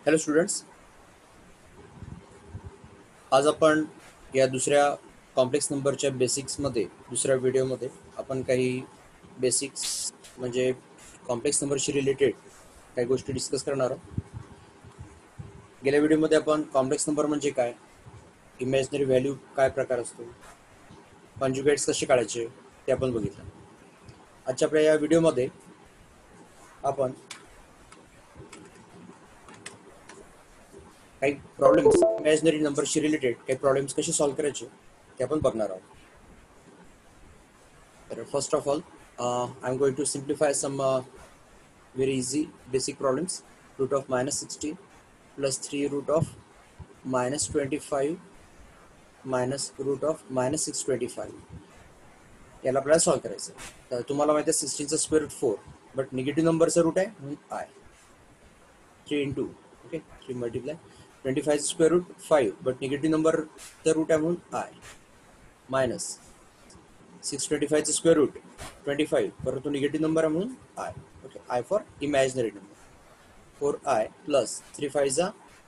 Hello students, आज आपण या दुसऱ्या कॉम्प्लेक्स नंबरच्या बेसिक्समध्ये दुसऱ्या व्हिडिओमध्ये आपण काही बेसिक्स म्हणजे कॉम्प्लेक्स नंबरशी रिलेटेड काही गोष्टी डिस्कस करणार आहोत. गेल्या व्हिडिओमध्ये आपण कॉम्प्लेक्स नंबर म्हणजे काय, इमॅजिनरी व्हॅल्यू काय प्रकार असतो, कॉन्जुगेट्स कसे काढायचे ते आपण बघितलं. आजच्या आपल्या या व्हिडिओमध्ये आपण काही प्रॉब्लेम्स इमॅजिनरी नंबरशी रिलेटेड काही प्रॉब्लेम्स कसे सॉल्व्ह करायचे ते आपण बघणार आहोत. तर first of all I am going to simplify some very easy basic problems. Root of minus 16 plus 3 root of minus 25 minus root of minus 625 याला आपल्याला सॉल्व्ह करायचं. तर तुम्हाला माहिती आहे 16चा स्क्वेअर रूट 4, बट निगेटिव्ह नंबरचा रूट आहे म्हणून आय 3 इंटू ओके 3 मल्टिप्लाय 25चा स्क्वेअर रूट 5, बट निगेटिव्ह नंबरचा रूट आहे म्हणून आय मायनस 625चा स्क्वेअर रूट 25, परंतु निगेटिव्ह नंबर आहे म्हणून i. Okay, i for imaginary number. 4i plus 3 5 is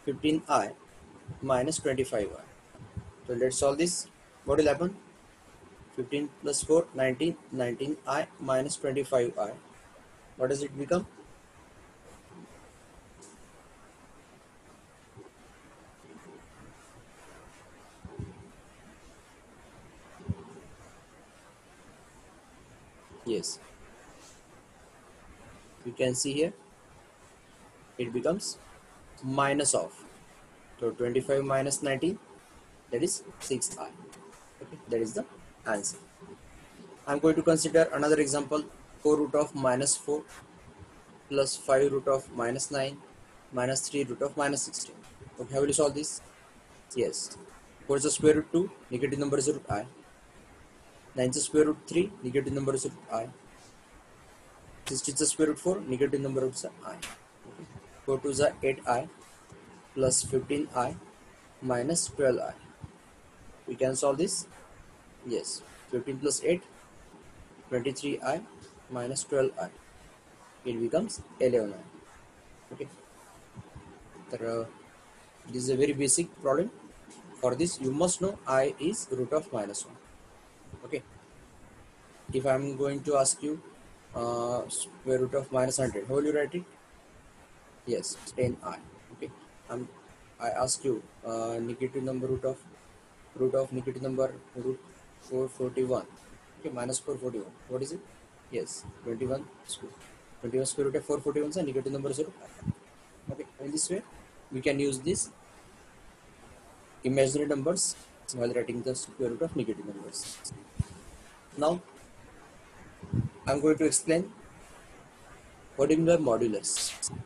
15i minus 25i. So let's solve this. What will happen? 15 plus 4 19, 19i minus 25i. What does it become? Yes, you can see here it becomes minus of, so 25 minus 19, that is 6i. Okay, that is the answer. I'm going to consider another example. 4 root of minus 4 plus 5 root of minus 9 minus 3 root of minus 16. Okay, how will you solve this? Yes. 4 is the square root 2, negative number is root I. 9 is the square root 3, negative number is root I. 16 is the square root 4, negative number is I. Okay. 4 2 is 8I plus 15I minus 12I. We can solve this? Yes. 15 plus 8, 23I minus 12I. It becomes 11I. Okay. So, this is a very basic problem. For this, you must know I is root of minus 1. Okay. If I am going to ask you square root of minus 100, how will you write it? Yes, 10i. Okay. I ask you negative number root of negative number root 441. Okay, minus 441. What is it? Yes, 21 square. 21 square root of 441 is a negative number 0. Okay, in this way we can use this imaginary numbers while writing the square root of negative numbers. Now I am going to explain what is the modulus.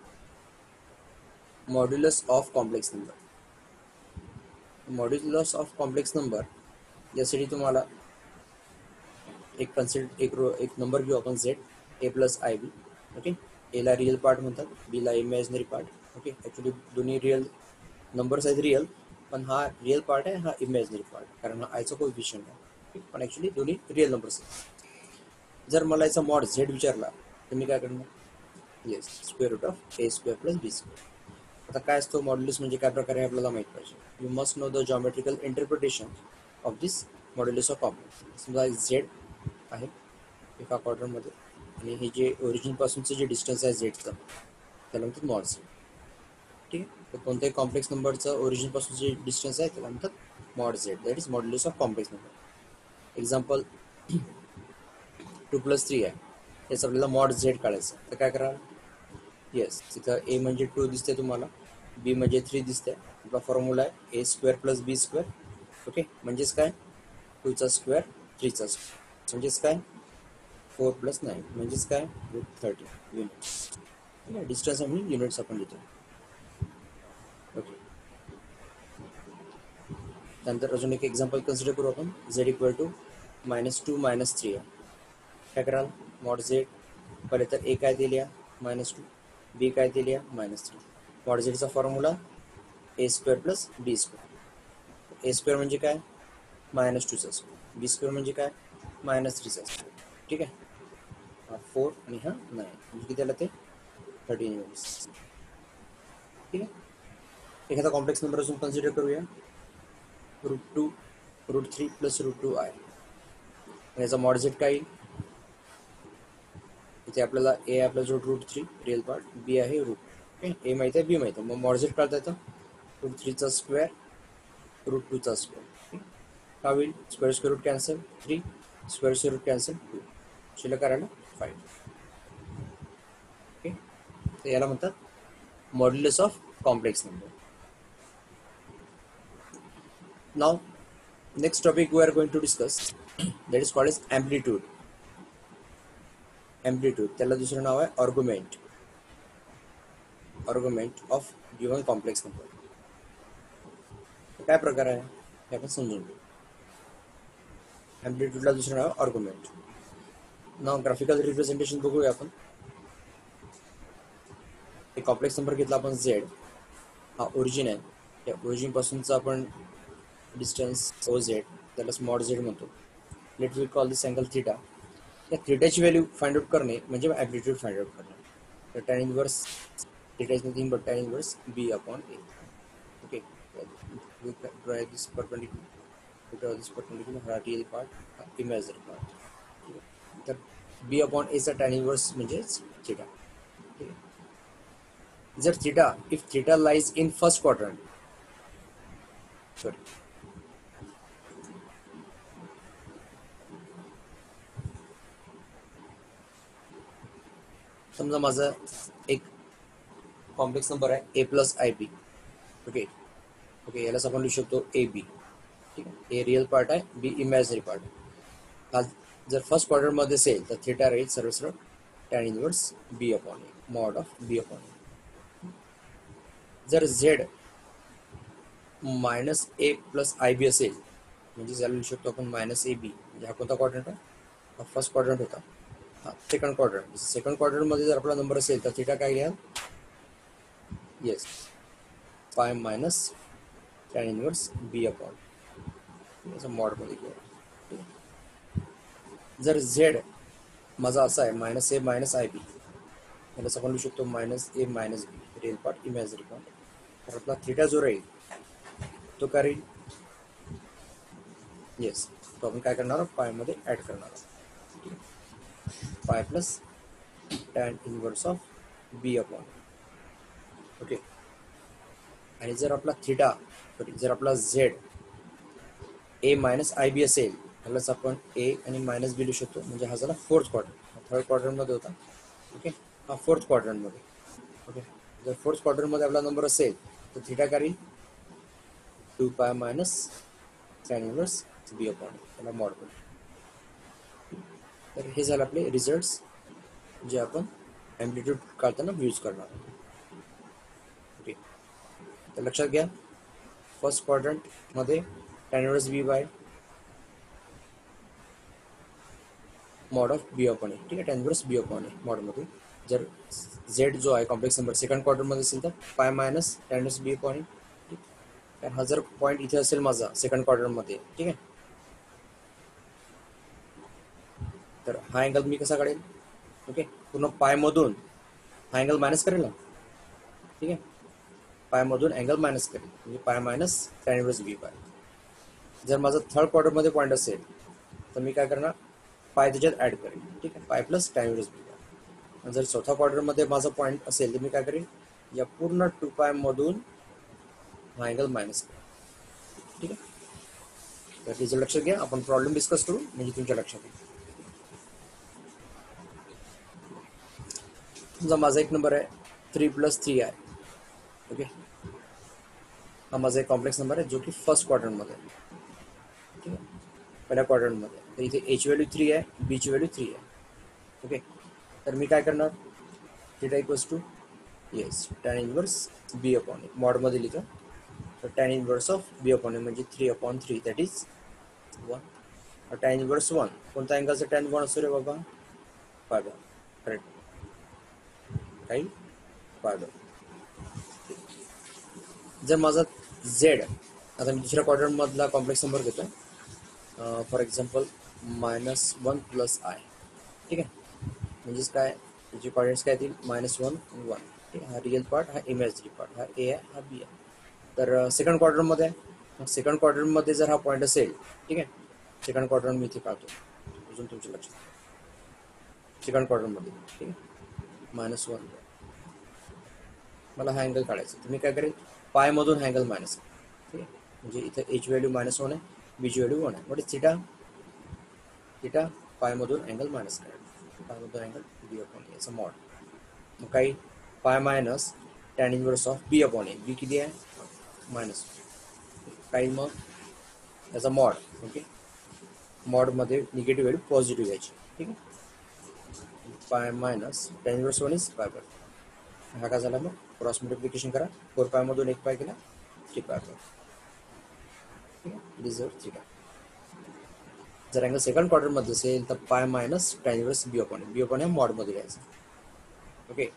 Modulus of complex number. Modulus of complex number यासाठी तुम्हाला एक number घेऊ आपण z a plus i b. Okay, एला real part म्हणतात, बीला imaginary part. Okay, actually दोन्ही real numbers आहेत रिअल, पण हा रिअल पार्ट आहे, हा इमॅजिनरी पार्ट, कारण हा आयचा कोएफिशियंट आहे. पण ॲक्च्युली दोन्ही रिअल नंबर्स आहेत. जर मला याचा मॉड झेड विचारला तर मी काय करणार? Yes, square root of a square plus b square. आता काय असतो मॉड्युलस म्हणजे काय प्रकारे आपल्याला माहीत पाहिजे. You must know the geometrical interpretation of this modulus of complex. समजा झेड आहे एका क्वाड्रंटमध्ये आणि हे जे ओरिजिनपासूनचं जे डिस्टन्स आहे झेडचं त्याला म्हणतात मॉड झेड. ठीक आहे, तर कोणत्याही कॉम्प्लेक्स नंबरचं ओरिजिनपासून जे डिस्टन्स आहे त्याला म्हणतात mod Z, that is modulus of complex number. Example 2 plus 3 आहे, त्याचं आपल्याला मॉड झेड काढायचं. तर काय करा? येस, तिथं ए म्हणजे 2 दिसते तुम्हाला, बी म्हणजे 3 दिसते. आपला फॉर्म्युला आहे ए square plus b square. Okay, म्हणजेच काय 2चा स्क्वेअर 3चा स्क्वेअर म्हणजेच काय 4 प्लस 9 म्हणजेच काय रूट 30 युनिट्स. ठीक आहे, डिस्टन्स आहे म्हणून युनिट्स आपण लिहितो. ओके, त्यानंतर अजून एक एक्झाम्पल कन्सिडर करू आपण. झेड इक्वल टू -2 -3 आहे. काय कराल? मॉड झेड पहिले तर ए काय दिली आहे -2, बी काय दिली आहे -3. मॉड झेडचा फॉर्म्युला ए स्क्वेअर प्लस बी स्क्वेअर. ए स्क्वेअर म्हणजे काय -2चा स्क्वेअर, बी स्क्वेअर म्हणजे काय -3चा स्क्वेअर. ठीक आहे, हा 4 आणि हा 9 म्हणजे किती आला ते 13 युनिट्स. ठीक आहे, एखादा कॉम्प्लेक्स नंबर अजून कन्सिडर करूया, √2 √3 प्लस √2i. याचा मॉड झेड काय येईल? इथे आपल्याला ए आपला जो √3 रिअल पार्ट, बी आहे रूट. ओके, ए माहिती आहे, बी माहिती आहे, मग मॉड झेड काढता येतं. √3चा स्क्वेअर √2चा स्क्वेअर. काय होईल? Square square root cancel 3, square square root cancel 2, शिल्लक करायला 5. ओके, तर याला म्हणतात modulus of complex number. Now next topic we are going to discuss, that is called as amplitude. त्याला दुसरं नाव आहे argument of given complex number. काय प्रकार आहे हे आपण समजून घेऊ. ॲम्प्लिट्यूडला दुसरं नाव आर्ग्युमेंट. नाव ग्राफिकल रिप्रेझेंटेशन बघूया आपण. एक कॉम्प्लेक्स नंबर घेतला आपण झेड, हा ओरिजिन आहे. त्या ओरिजिन पासूनचा आपण डिस्टन्स ओ झेड, त्याला स्मॉल झेड म्हणतो. Let we call this angle theta. या थीटाची व्हॅल्यू फाइंड आउट करणे म्हणजे ॲम्प्लिट्यूड फाइंड आउट करणे. तर tan inverse theta is nothing but tan inverse B upon a. Okay, draw this perpendicular, हा real part, हा imaginary part. तर b upon एचा टॅन इनवर्स म्हणजेच थीटा. जर theta, if theta lies in first quadrant, sorry, समजा माझा एक complex number आहे a plus i b. Okay, यालाच आपण लिहू शकतो ए बी. ठीक आहे, ए रिअल पार्ट आहे, बी इमॅजिनरी पार्ट आहे. हा जर फर्स्ट क्वाड्रंटमध्ये असेल तर थीटा राहील सर्व सरळ tan inverse B upon A, mod of B upon A. जर Z minus A plus i बी असेल म्हणजे याला लिहू शकतो आपण मायनस ए बी. म्हणजे हा कोणता क्वाड्रंट आहे? हा फर्स्ट क्वाड्रंट होता, हा सेकंड क्वाड्रंट. सेकंड क्वाड्रंटमध्ये जर आपला नंबर असेल तर थीटा काय घ्याल? Yes, pi minus tan inverse बी अपॉन याचा मॉडमध्ये घेऊया. जर झेड माझा असा आहे minus A minus i B, यालाच आपण लिहू शकतो minus A minus B, real part imaginary part. तर आपला थीटा जो राहील तो काय राहील? येस, तो आपण काय करणार आहोत? पायमध्ये ॲड करणार आहोत. Pi plus tan inverse of B upon. Okay, आणि जर आपला थीटा, सॉरी, जर आपला झेड ए मायनस आय बी असेल त्यालाच आपण ए आणि मायनस बी लिहू शकतो. म्हणजे हा झाला फोर्थ क्वाड्रंट, थर्ड क्वाड्रंटमध्ये होता. ओके, हा फोर्थ क्वाड्रंटमध्ये. ओके, जर फोर्थ क्वाड्रंटमध्ये आपला नंबर असेल तर थीटा करील 2 पाय मायनस टॅन इनवर्स बी अपॉन, त्याला मॉड करू. तर हे झालं आपले रिझल्ट्स जे आपण ॲम्प्लिट्यूड काढताना यूज करणार आहोत. ओके, तर लक्षात घ्या, फर्स्ट क्वाड्रंटमध्ये tan inverse B by mod of B upon A. ठीक आहे, टॅन इनवर्स बी अपॉन ए मॉडमध्ये. जर झेड जो आहे कॉम्प्लेक्स नंबर सेकंड क्वाड्रंटमध्ये असेल तर pi minus tan inverse B upon A. ठीक, कारण हा जर पॉईंट इथे असेल माझा सेकंड क्वाड्रंटमध्ये, ठीक आहे, तर हा अँगल मी कसा काढेल? ओके, पूर्ण पायमधून हा अँगल मायनस करेल ना. ठीक आहे, पायमधून अँगल मायनस करेल म्हणजे पाय मायनस टॅन इनवर्स बी पाय. जर माझा थर्ड क्वाड्रंटमध्ये पॉईंट असेल तर मी काय करणार? पाय त्याच्यात ॲड करेल. ठीक आहे, पाय प्लस टॅन इनवर्स बी पाय. आणि जर चौथा क्वाड्रंटमध्ये माझा पॉईंट असेल तर मी काय करेन? या पूर्ण 2 पायमधून हा अँगल मायनस करेल. ठीक आहे, तर रिझल्ट लक्षात घ्या. आपण प्रॉब्लेम डिस्कस करू म्हणजे तुमच्या लक्षात येईल. समजा माझा एक नंबर आहे 3 + 3i. ओके, हा माझा एक कॉम्प्लेक्स नंबर आहे जो की फर्स्ट क्वाड्रंटमध्ये आहे. ठीक आहे, पहिल्या क्वाड्रंटमध्ये. तर इथे एची व्हॅल्यू 3 आहे, बीची व्हॅल्यू 3 आहे. ओके, तर मी काय करणार? Theta equals to yes tan inverse B upon ए, मॉडमध्ये लिहितो. तर tan inverse of B upon A म्हणजे 3/3, दॅट इज 1. टॅन इनवर्स 1, कोणता अँगलचा टॅन 1 असतो रे बाबा? Pi by. करेक्ट, काही पाय बाय. जर माझा झेड, आता मी दुसऱ्या क्वाड्रंटमधला कॉम्प्लेक्स नंबर घेतो, फॉर एक्झाम्पल -1 + i. ठीक आहे, म्हणजेच काय, त्याचे कॉर्डिनेट्स काय येतील? -1 1. ठीक आहे, हा रिअल पार्ट, हा इमॅजिनरी पार्ट, हा ए आहे, हा बी आहे. तर सेकंड क्वाड्रंटमध्ये आहे. सेकंड क्वाड्रंटमध्ये जर हा पॉईंट असेल, ठीक आहे, सेकंड क्वाड्रंट मी इथे काढतो अजून तुमच्या लक्षात. सेकंड क्वाड्रंटमध्ये ठीक आहे, -1 मला हा अँगल काढायचा. तर मी काय करेल, पायमधून हा अँगल मायनस, ठीक आहे, म्हणजे इथे एच व्हॅल्यू -1 आहे, बीची व्हॅल्यू 1 आहे. म्हणजे थिटा पायमधून अँगल मायनस करायचा, पायमधून अँगल बी अपॉन ए याचा मॉड. मग काही pi minus tan inverse of B upon A, B किती आहे मायनस, काही मग याचा मॉड. ओके, मॉडमध्ये निगेटिव्ह व्हॅल्यू पॉझिटिव्ह घ्यायची, ठीक आहे. Pi minus tan inverse 1 is pi by. हा काय झाला, मग क्रॉस मल्टिप्लिकेशन करा, 4 पायमधून 1 पाय केला 3 पाय बाय, ठीक आहे. डिझर्व थिटा. जर अँगल सेकंड क्वाड्रंटमध्ये असेल तर पाय मायनस टॅन इनवर्स बी अपॉन ए, बी अपॉन ए मॉडमध्ये घ्यायचं. ओके,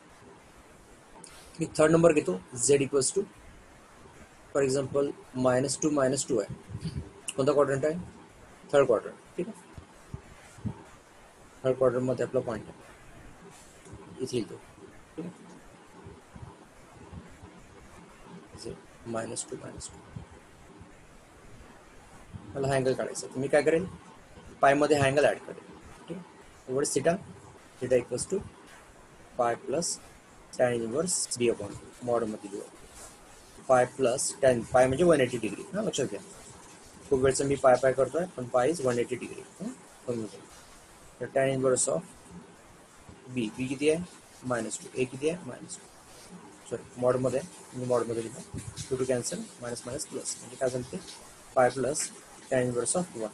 मी थर्ड नंबर घेतो, z equals to for example -2 आहे. कोणता क्वाड्रंट आहे, थर्ड क्वाड्रंट, ठीक आहे. थर्ड क्वाड्रंटमध्ये आपला पॉईंट आहे, इथे येतो, ठीक आहे. -2 मला हा अँगल काढायचा. तर मी काय करेन, पायमध्ये हा अँगल ॲड करेन, ठीक आहे. एवढंच थिटा इक्वल्स टू पाय प्लस टॅन इनवर्स बी अपॉन मॉडमध्ये लिहू. पाय प्लस टॅन, पाय म्हणजे 180 डिग्री, हां लक्षात घ्या. खूप वेळचं मी पाय करतोय, पण पाय इज 180 डिग्री. तर टॅन इनवर्स ऑफ बी किती आहे -2, ए किती आहे -2, सॉरी मॉडमध्ये आहे, मी मॉडमध्ये लिहितो. 2 कॅन्सल, मायनस मायनस प्लस, म्हणजे काय झालं ते पाय प्लस टॅन इनवर्स ऑफ 1.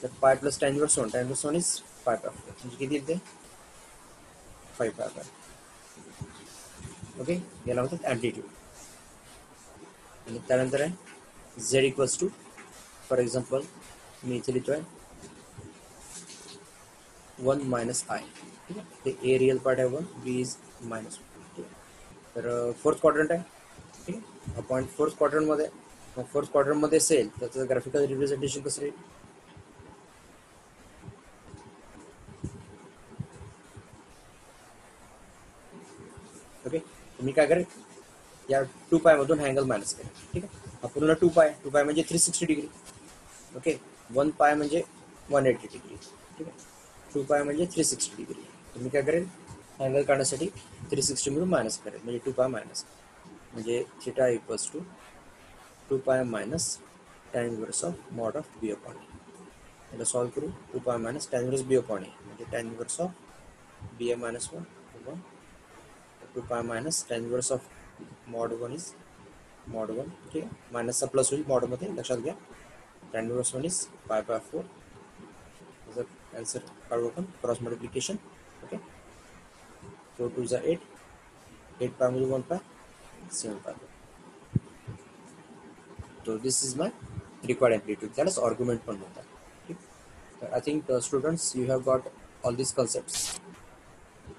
तर pi plus tan inverse 1, tan inverse 1 is pi by 4, म्हणजे किती येते 5 पाय बाय. ओके, याला म्हणतात ॲम्प्लिट्यूड. आणि त्यानंतर आहे Z equals to for example मी इथे लिहितो आहे 1 मायनस आय, ठीक आहे. ते ए रिअल पार्ट आहे 1, बी इज -1, ठीक आहे. तर फोर्थ क्वाड्रंट आहे, ठीक आहे. हा पॉईंट फोर्थ क्वाड्रंटमध्ये, मग फोर्थ क्वाड्रंटमध्ये असेल तर त्याचं ग्राफिकल रिप्रेझेंटेशन कसं राहील. ओके, मी काय करेन, या 2 पायमधून हा अँगल मायनस करेन, ठीक आहे. हा पूर्ण 2 पाय म्हणजे 360 डिग्री. ओके, 1 पाय म्हणजे 180 डिग्री, ठीक आहे. 2 पाय म्हणजे 360 डिग्री. तर मी काय करेन, अँगल काढण्यासाठी 360 मधून मायनस करेल, म्हणजे 2 पाय मायनस, म्हणजे theta equals to 2 pi minus tan inverse of mod of B upon A. याला सॉल्व करू, 2 pi minus tan inverse B upon A, म्हणजे tan inverse of B A -1 2 pi minus tan inverse of mod 1 is mod 1, ठीक आहे. मायनसचा plus होईल मॉडमध्ये, लक्षात घ्या. Tan inverse 1 is pi by 4. त्याचा आन्सर काढू आपण क्रॉस मल्टिप्लिकेशन. ओके, 4 2 जा 8, 8 पायमध्ये 1 पाय 7 पाय. So this is my required amplitude, त्यालाच आर्ग्युमेंट पण म्हणतात, ठीक. तर I think students you have got all this concepts.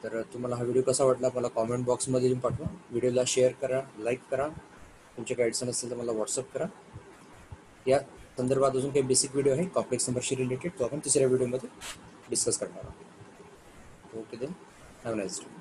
तर तुम्हाला हा व्हिडिओ कसा वाटला मला कॉमेंट बॉक्समध्ये लिहून पाठवा. व्हिडिओला शेअर करा, लाईक करा, तुमचे काही अडचण असेल तर मला व्हॉट्सअप करा. या संदर्भात अजून काही बेसिक व्हिडिओ आहे कॉम्प्लेक्स नंबरशी रिलेटेड, तो आपण तिसऱ्या व्हिडिओमध्ये डिस्कस करणार आहोत. Okay then, have a nice day.